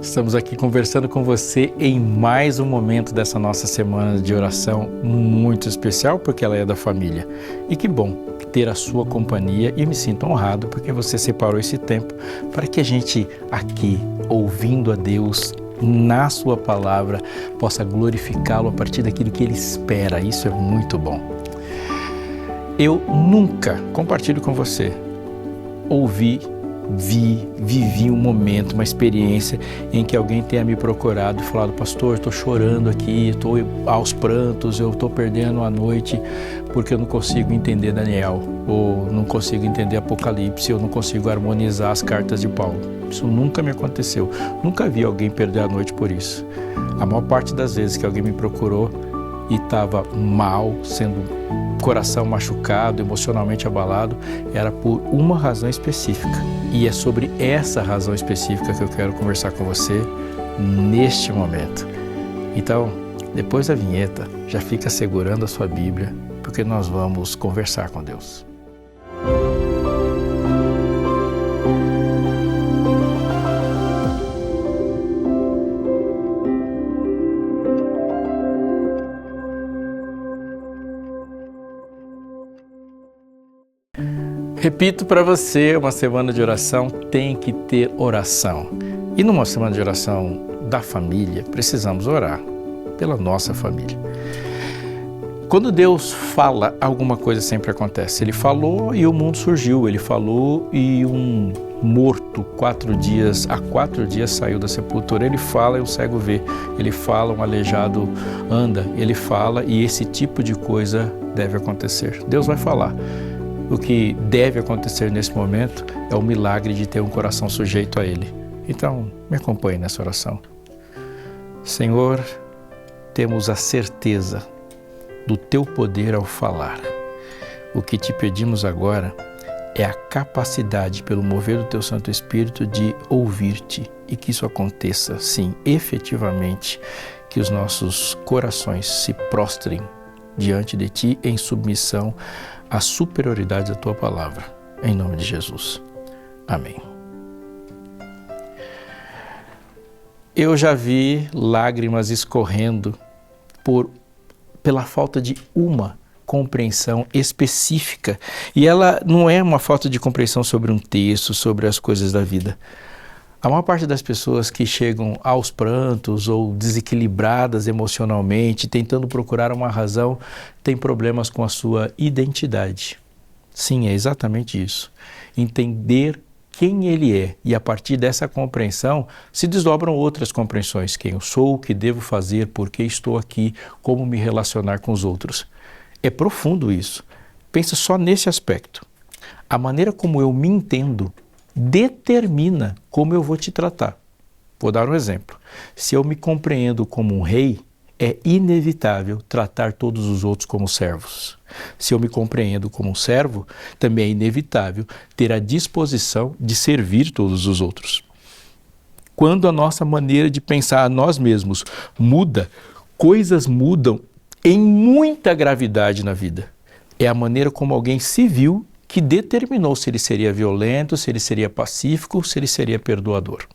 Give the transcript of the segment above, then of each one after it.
Estamos aqui conversando com você em mais um momento dessa nossa semana de oração muito especial, porque ela é da família. E que bom ter a sua companhia e me sinto honrado porque você separou esse tempo para que a gente aqui, ouvindo a Deus na sua palavra, possa glorificá-lo a partir daquilo que Ele espera. Isso é muito bom. Eu nunca, compartilho com você, vivi um momento, uma experiência em que alguém tenha me procurado e falado: pastor, estou chorando aqui, estou aos prantos, eu estou perdendo a noite porque eu não consigo entender Daniel, ou não consigo entender Apocalipse, ou não consigo harmonizar as cartas de Paulo. Isso nunca me aconteceu. Nunca vi alguém perder a noite por isso. A maior parte das vezes que alguém me procurou e estava mal, sendo coração machucado, emocionalmente abalado, era por uma razão específica. E é sobre essa razão específica que eu quero conversar com você neste momento. Então, depois da vinheta, já fica segurando a sua Bíblia, porque nós vamos conversar com Deus. Repito para você, uma semana de oração tem que ter oração. E numa semana de oração da família, precisamos orar pela nossa família. Quando Deus fala, alguma coisa sempre acontece. Ele falou e o mundo surgiu. Ele falou e um morto há 4 dias saiu da sepultura. Ele fala e o cego vê. Ele fala, um aleijado anda. Ele fala e esse tipo de coisa deve acontecer. Deus vai falar. O que deve acontecer nesse momento é o milagre de ter um coração sujeito a Ele. Então, me acompanhe nessa oração. Senhor, temos a certeza do Teu poder ao falar. O que te pedimos agora é a capacidade, pelo mover do Teu Santo Espírito, de ouvir-te e que isso aconteça, sim, efetivamente, que os nossos corações se prostrem diante de Ti em submissão à superioridade da Tua palavra. Em nome de Jesus. Amém. Eu já vi lágrimas escorrendo pela falta de uma compreensão específica. E ela não é uma falta de compreensão sobre um texto, sobre as coisas da vida. A maior parte das pessoas que chegam aos prantos ou desequilibradas emocionalmente, tentando procurar uma razão, tem problemas com a sua identidade. Sim, é exatamente isso. Entender quem ele é e a partir dessa compreensão se desdobram outras compreensões. Quem eu sou, o que devo fazer, por que estou aqui, como me relacionar com os outros. É profundo isso. Pensa só nesse aspecto. A maneira como eu me entendo determina como eu vou te tratar. Vou dar um exemplo. Se eu me compreendo como um rei, é inevitável tratar todos os outros como servos. Se eu me compreendo como um servo, também é inevitável ter a disposição de servir todos os outros. Quando a nossa maneira de pensar a nós mesmos muda, coisas mudam em muita gravidade na vida. É a maneira como alguém se viu que determinou se ele seria violento, se ele seria pacífico, se ele seria perdoador.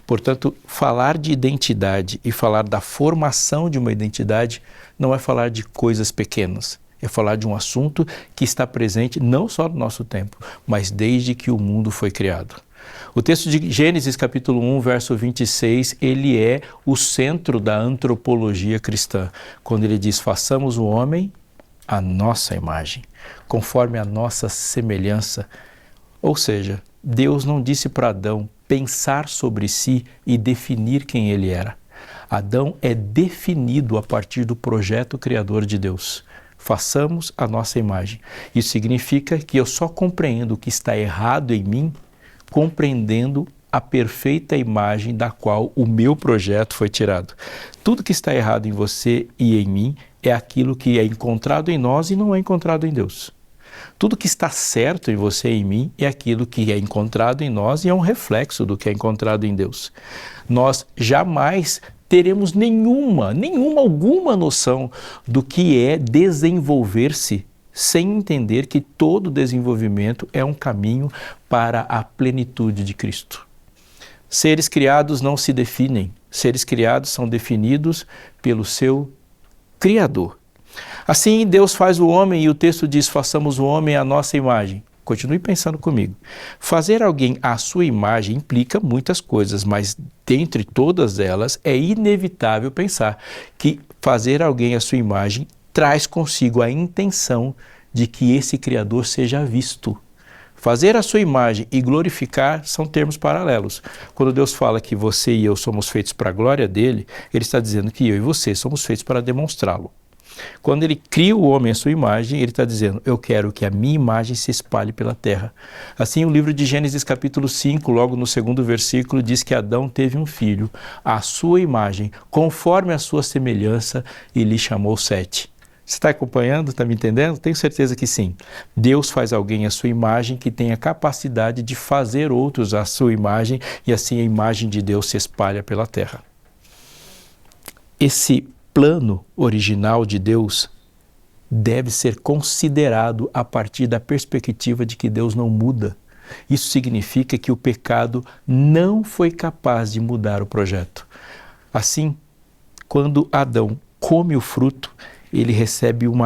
Portanto, falar de identidade e falar da formação de uma identidade não é falar de coisas pequenas, é falar de um assunto que está presente não só no nosso tempo, mas desde que o mundo foi criado. O texto de Gênesis capítulo 1, verso 26, ele é o centro da antropologia cristã, quando ele diz: façamos o homem à nossa imagem, conforme a nossa semelhança. Ou seja, Deus não disse para Adão pensar sobre si e definir quem ele era. Adão é definido a partir do projeto criador de Deus. Façamos a nossa imagem. Isso significa que eu só compreendo o que está errado em mim compreendendo a perfeita imagem da qual o meu projeto foi tirado. Tudo que está errado em você e em mim é aquilo que é encontrado em nós e não é encontrado em Deus. Tudo que está certo em você e em mim é aquilo que é encontrado em nós e é um reflexo do que é encontrado em Deus. Nós jamais teremos alguma noção do que é desenvolver-se sem entender que todo desenvolvimento é um caminho para a plenitude de Cristo. Seres criados não se definem, seres criados são definidos pelo seu Criador. Assim, Deus faz o homem e o texto diz, façamos o homem à nossa imagem. Continue pensando comigo. Fazer alguém à sua imagem implica muitas coisas, mas dentre todas elas é inevitável pensar que fazer alguém à sua imagem traz consigo a intenção de que esse Criador seja visto. Fazer a sua imagem e glorificar são termos paralelos. Quando Deus fala que você e eu somos feitos para a glória dele, ele está dizendo que eu e você somos feitos para demonstrá-lo. Quando ele cria o homem à sua imagem, ele está dizendo, eu quero que a minha imagem se espalhe pela terra. Assim, o livro de Gênesis capítulo 5, logo no 2º versículo, diz que Adão teve um filho, à sua imagem, conforme a sua semelhança, e lhe chamou Sete. Você está acompanhando? Está me entendendo? Tenho certeza que sim. Deus faz alguém à sua imagem que tem a capacidade de fazer outros à sua imagem, e assim a imagem de Deus se espalha pela terra. Esse plano original de Deus deve ser considerado a partir da perspectiva de que Deus não muda. Isso significa que o pecado não foi capaz de mudar o projeto. Assim, quando Adão come o fruto, ele recebe um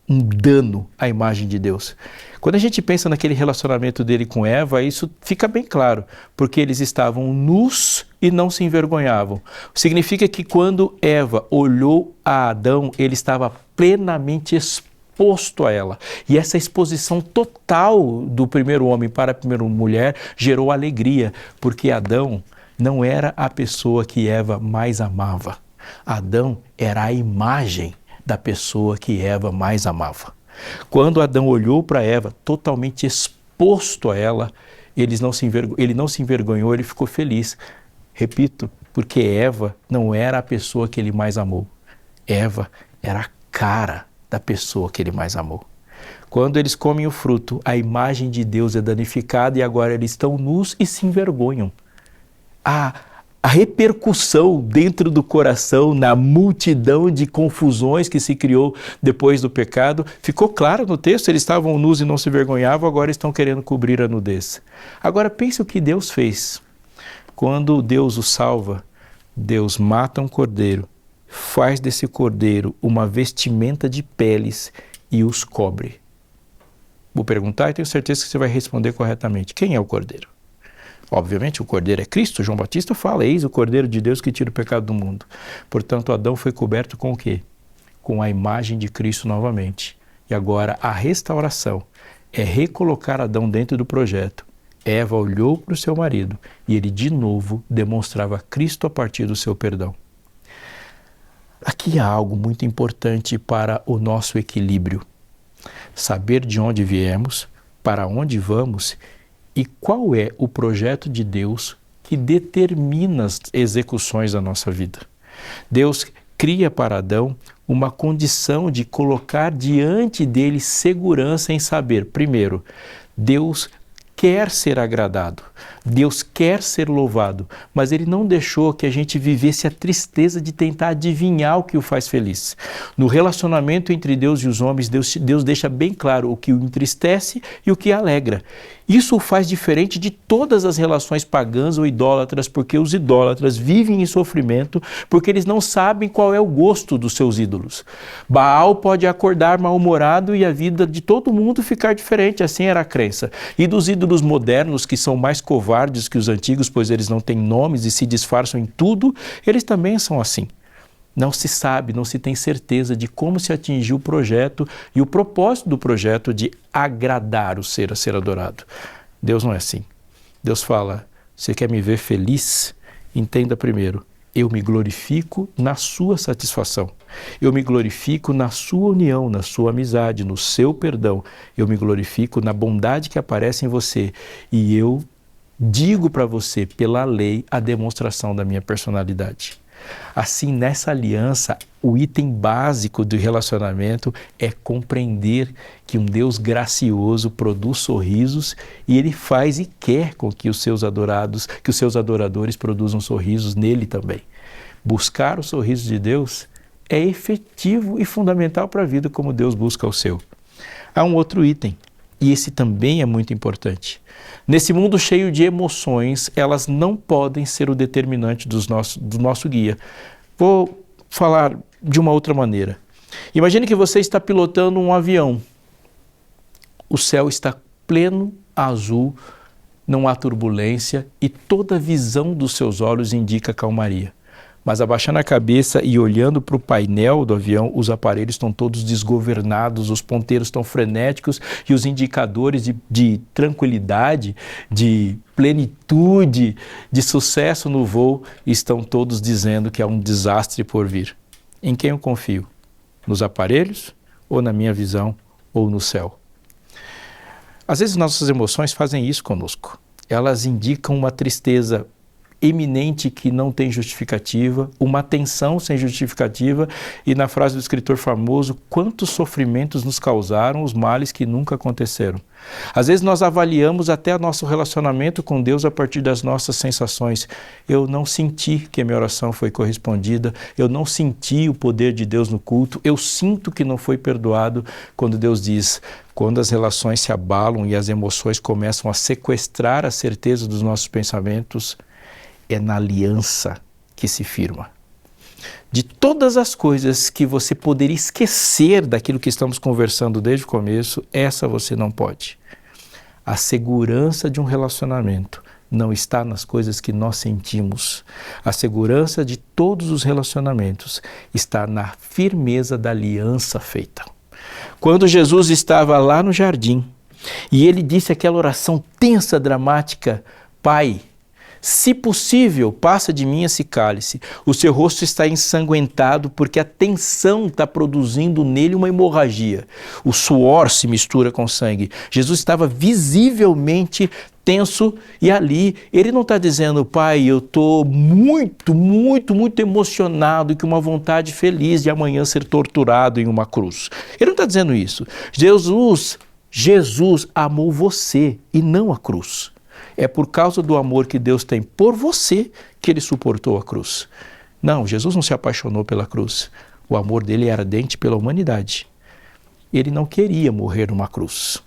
dano à imagem de Deus. Quando a gente pensa naquele relacionamento dele com Eva, isso fica bem claro, porque eles estavam nus e não se envergonhavam. Significa que quando Eva olhou a Adão, ele estava plenamente exposto a ela. E essa exposição total do primeiro homem para a primeira mulher gerou alegria, porque Adão não era a pessoa que Eva mais amava. Adão era a imagem da pessoa que Eva mais amava. Quando Adão olhou para Eva, totalmente exposto a ela, ele não se envergonhou, ele ficou feliz. Repito, porque Eva não era a pessoa que ele mais amou. Eva era a cara da pessoa que ele mais amou. Quando eles comem o fruto, a imagem de Deus é danificada e agora eles estão nus e se envergonham. A repercussão dentro do coração, na multidão de confusões que se criou depois do pecado, ficou claro no texto, eles estavam nus e não se envergonhavam, agora estão querendo cobrir a nudez. Agora pense o que Deus fez. Quando Deus o salva, Deus mata um cordeiro, faz desse cordeiro uma vestimenta de peles e os cobre. Vou perguntar e tenho certeza que você vai responder corretamente. Quem é o cordeiro? Obviamente o cordeiro é Cristo. João Batista fala, eis o cordeiro de Deus que tira o pecado do mundo. Portanto, Adão foi coberto com o quê? Com a imagem de Cristo novamente. E agora a restauração é recolocar Adão dentro do projeto. Eva olhou para o seu marido e ele de novo demonstrava Cristo a partir do seu perdão. Aqui há algo muito importante para o nosso equilíbrio. Saber de onde viemos, para onde vamos e qual é o projeto de Deus que determina as execuções da nossa vida. Deus cria para Adão uma condição de colocar diante dele segurança em saber, primeiro, Deus quer ser agradado, Deus quer ser louvado, mas Ele não deixou que a gente vivesse a tristeza de tentar adivinhar o que o faz feliz. No relacionamento entre Deus e os homens, Deus deixa bem claro o que o entristece e o que alegra. Isso o faz diferente de todas as relações pagãs ou idólatras, porque os idólatras vivem em sofrimento, porque eles não sabem qual é o gosto dos seus ídolos. Baal pode acordar mal-humorado e a vida de todo mundo ficar diferente, assim era a crença. E dos ídolos modernos, que são mais covardes que os antigos, pois eles não têm nomes e se disfarçam em tudo, eles também são assim. Não se sabe, não se tem certeza de como se atingiu o projeto e o propósito do projeto de agradar o ser a ser adorado. Deus não é assim. Deus fala, você quer me ver feliz? Entenda primeiro, eu me glorifico na sua satisfação. Eu me glorifico na sua união, na sua amizade, no seu perdão. Eu me glorifico na bondade que aparece em você. E eu digo para você, pela lei, a demonstração da minha personalidade. Assim, nessa aliança, o item básico do relacionamento é compreender que um Deus gracioso produz sorrisos e Ele faz e quer com que os seus adoradores produzam sorrisos nele também. Buscar o sorriso de Deus é efetivo e fundamental para a vida como Deus busca o seu. Há um outro item. E esse também é muito importante. Nesse mundo cheio de emoções, elas não podem ser o determinante do nosso guia. Vou falar de uma outra maneira. Imagine que você está pilotando um avião. O céu está pleno azul, não há turbulência e toda a visão dos seus olhos indica calmaria. Mas abaixando a cabeça e olhando para o painel do avião, os aparelhos estão todos desgovernados, os ponteiros estão frenéticos e os indicadores de tranquilidade, de plenitude, de sucesso no voo estão todos dizendo que há um desastre por vir. Em quem eu confio? Nos aparelhos ou na minha visão ou no céu? Às vezes nossas emoções fazem isso conosco. Elas indicam uma tristeza eminente que não tem justificativa, uma tensão sem justificativa e na frase do escritor famoso, quantos sofrimentos nos causaram os males que nunca aconteceram. Às vezes nós avaliamos até o nosso relacionamento com Deus a partir das nossas sensações. Eu não senti que a minha oração foi correspondida, eu não senti o poder de Deus no culto, eu sinto que não foi perdoado quando Deus diz, quando as relações se abalam e as emoções começam a sequestrar a certeza dos nossos pensamentos, é na aliança que se firma. De todas as coisas que você poderia esquecer daquilo que estamos conversando desde o começo, essa você não pode. A segurança de um relacionamento não está nas coisas que nós sentimos. A segurança de todos os relacionamentos está na firmeza da aliança feita. Quando Jesus estava lá no jardim e ele disse aquela oração tensa, dramática, Pai, se possível, passa de mim esse cálice. O seu rosto está ensanguentado porque a tensão está produzindo nele uma hemorragia. O suor se mistura com sangue. Jesus estava visivelmente tenso e ali ele não está dizendo, Pai, eu estou muito emocionado e com uma vontade feliz de amanhã ser torturado em uma cruz. Ele não está dizendo isso. Jesus amou você e não a cruz. É por causa do amor que Deus tem por você que ele suportou a cruz. Não, Jesus não se apaixonou pela cruz. O amor dele era ardente pela humanidade. Ele não queria morrer numa cruz.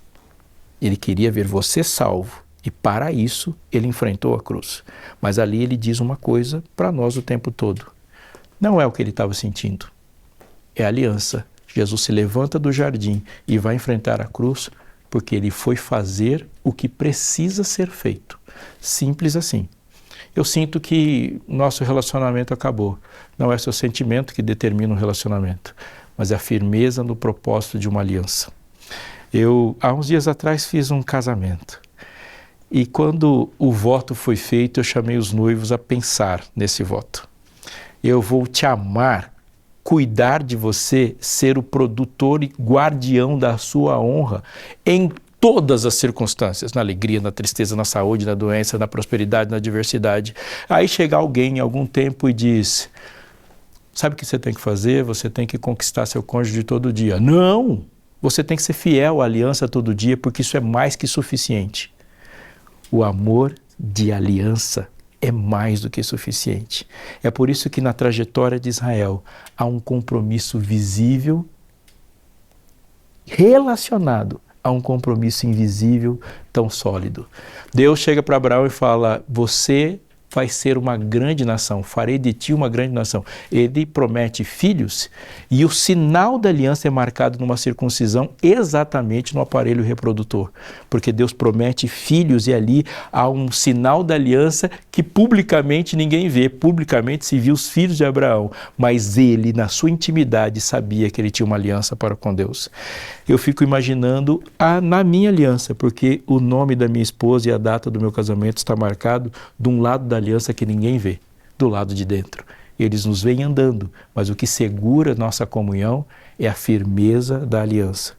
Ele queria ver você salvo. E para isso, ele enfrentou a cruz. Mas ali ele diz uma coisa para nós o tempo todo. Não é o que ele estava sentindo. É a aliança. Jesus se levanta do jardim e vai enfrentar a cruz porque ele foi fazer o que precisa ser feito. Simples assim. Eu sinto que nosso relacionamento acabou. Não é seu sentimento que determina o relacionamento, mas é a firmeza no propósito de uma aliança. Eu, há uns dias atrás, fiz um casamento. E quando o voto foi feito, eu chamei os noivos a pensar nesse voto. Eu vou te amar, cuidar de você, ser o produtor e guardião da sua honra em todas as circunstâncias, na alegria, na tristeza, na saúde, na doença, na prosperidade, na adversidade. Aí chega alguém em algum tempo e diz, sabe o que você tem que fazer? Você tem que conquistar seu cônjuge todo dia. Não! Você tem que ser fiel à aliança todo dia, porque isso é mais que suficiente. O amor de aliança é mais do que suficiente. É por isso que na trajetória de Israel há um compromisso visível relacionado a um compromisso invisível tão sólido. Deus chega para Abraão e fala, você vai ser uma grande nação, farei de ti uma grande nação. Ele promete filhos e o sinal da aliança é marcado numa circuncisão exatamente no aparelho reprodutor, porque Deus promete filhos e ali há um sinal da aliança que publicamente ninguém vê, publicamente se viu os filhos de Abraão, mas ele na sua intimidade sabia que ele tinha uma aliança para com Deus. Eu fico imaginando na minha aliança, porque o nome da minha esposa e a data do meu casamento está marcado de um lado da aliança que ninguém vê, do lado de dentro. Eles nos veem andando, mas o que segura nossa comunhão é a firmeza da aliança.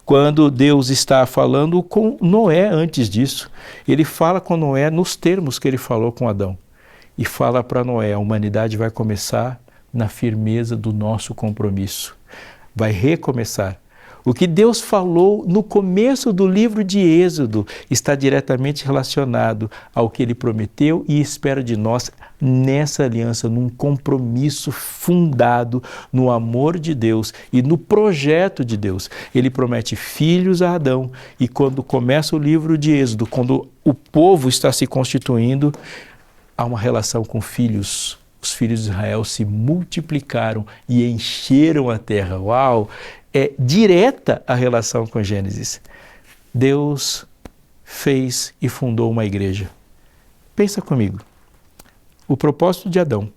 Quando Deus está falando com Noé antes disso, ele fala com Noé nos termos que ele falou com Adão. E fala para Noé, a humanidade vai começar na firmeza do nosso compromisso. Vai recomeçar. O que Deus falou no começo do livro de Êxodo está diretamente relacionado ao que Ele prometeu e espera de nós nessa aliança, num compromisso fundado no amor de Deus e no projeto de Deus. Ele promete filhos a Adão e quando começa o livro de Êxodo, quando o povo está se constituindo, há uma relação com filhos. Os filhos de Israel se multiplicaram e encheram a terra. Uau! É direta a relação com Gênesis. Deus fez e fundou uma igreja. Pensa comigo. O propósito de Adão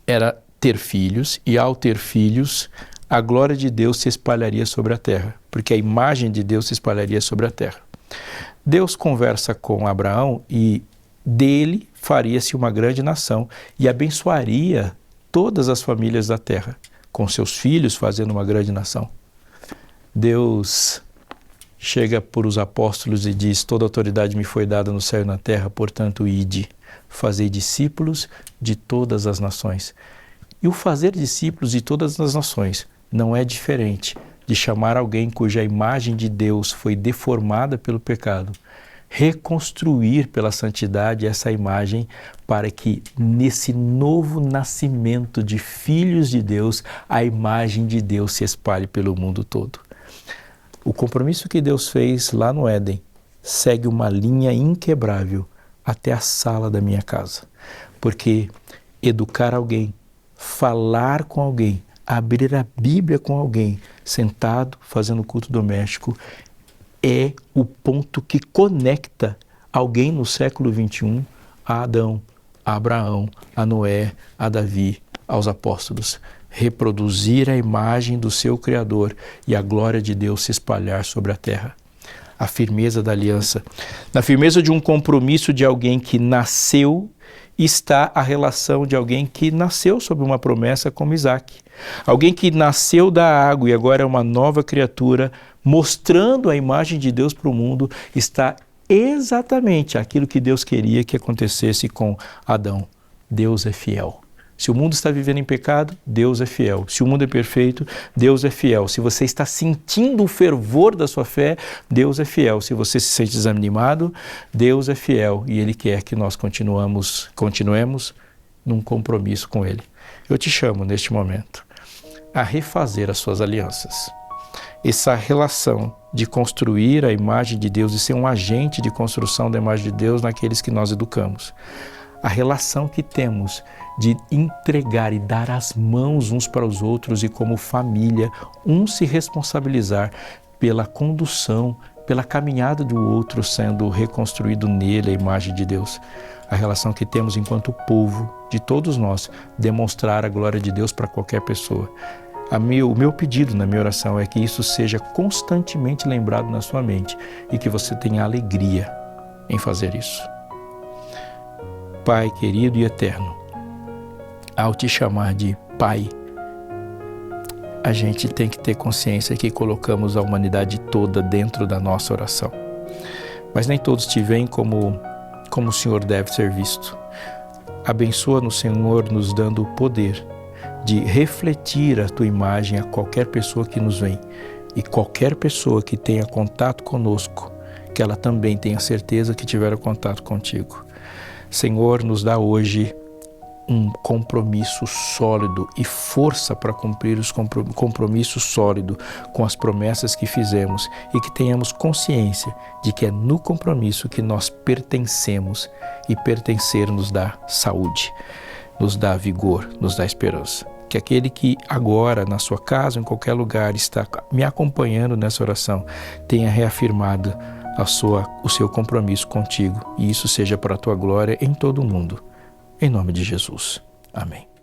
era ter filhos e ao ter filhos, a glória de Deus se espalharia sobre a terra, porque a imagem de Deus se espalharia sobre a terra. Deus conversa com Abraão e dele faria-se uma grande nação e abençoaria todas as famílias da terra, com seus filhos fazendo uma grande nação. Deus chega por os apóstolos e diz: toda autoridade me foi dada no céu e na terra, portanto ide, fazei discípulos de todas as nações. E o fazer discípulos de todas as nações não é diferente de chamar alguém cuja imagem de Deus foi deformada pelo pecado, reconstruir pela santidade essa imagem para que nesse novo nascimento de filhos de Deus, a imagem de Deus se espalhe pelo mundo todo. O compromisso que Deus fez lá no Éden segue uma linha inquebrável até a sala da minha casa, porque educar alguém, falar com alguém, abrir a Bíblia com alguém, sentado fazendo culto doméstico, é o ponto que conecta alguém no século XXI a Adão, a Abraão, a Noé, a Davi, aos apóstolos. Reproduzir a imagem do seu Criador e a glória de Deus se espalhar sobre a terra. A firmeza da aliança. Na firmeza de um compromisso de alguém que nasceu, está a relação de alguém que nasceu sob uma promessa como Isaac. Alguém que nasceu da água e agora é uma nova criatura, mostrando a imagem de Deus para o mundo, está exatamente aquilo que Deus queria que acontecesse com Adão. Deus é fiel. Se o mundo está vivendo em pecado, Deus é fiel. Se o mundo é perfeito, Deus é fiel. Se você está sentindo o fervor da sua fé, Deus é fiel. Se você se sente desanimado, Deus é fiel. E Ele quer que nós continuemos num compromisso com Ele. Eu te chamo neste momento a refazer as suas alianças. Essa relação de construir a imagem de Deus e ser um agente de construção da imagem de Deus naqueles que nós educamos. A relação que temos de entregar e dar as mãos uns para os outros e como família, um se responsabilizar pela condução, pela caminhada do outro sendo reconstruído nele a imagem de Deus. A relação que temos enquanto povo, de todos nós, demonstrar a glória de Deus para qualquer pessoa. O meu pedido na minha oração é que isso seja constantemente lembrado na sua mente e que você tenha alegria em fazer isso. Pai querido e eterno, ao te chamar de Pai, a gente tem que ter consciência que colocamos a humanidade toda dentro da nossa oração. Mas nem todos te veem como o Senhor deve ser visto. Abençoa-nos, Senhor, nos dando o poder de refletir a Tua imagem a qualquer pessoa que nos vem. E qualquer pessoa que tenha contato conosco, que ela também tenha certeza que tiveram contato contigo. Senhor, nos dá hoje um compromisso sólido e força para cumprir os compromissos sólidos com as promessas que fizemos e que tenhamos consciência de que é no compromisso que nós pertencemos e pertencer nos dá saúde, nos dá vigor, nos dá esperança. Que aquele que agora na sua casa, em qualquer lugar, está me acompanhando nessa oração, tenha reafirmado o seu compromisso contigo e isso seja para a tua glória em todo o mundo. Em nome de Jesus. Amém.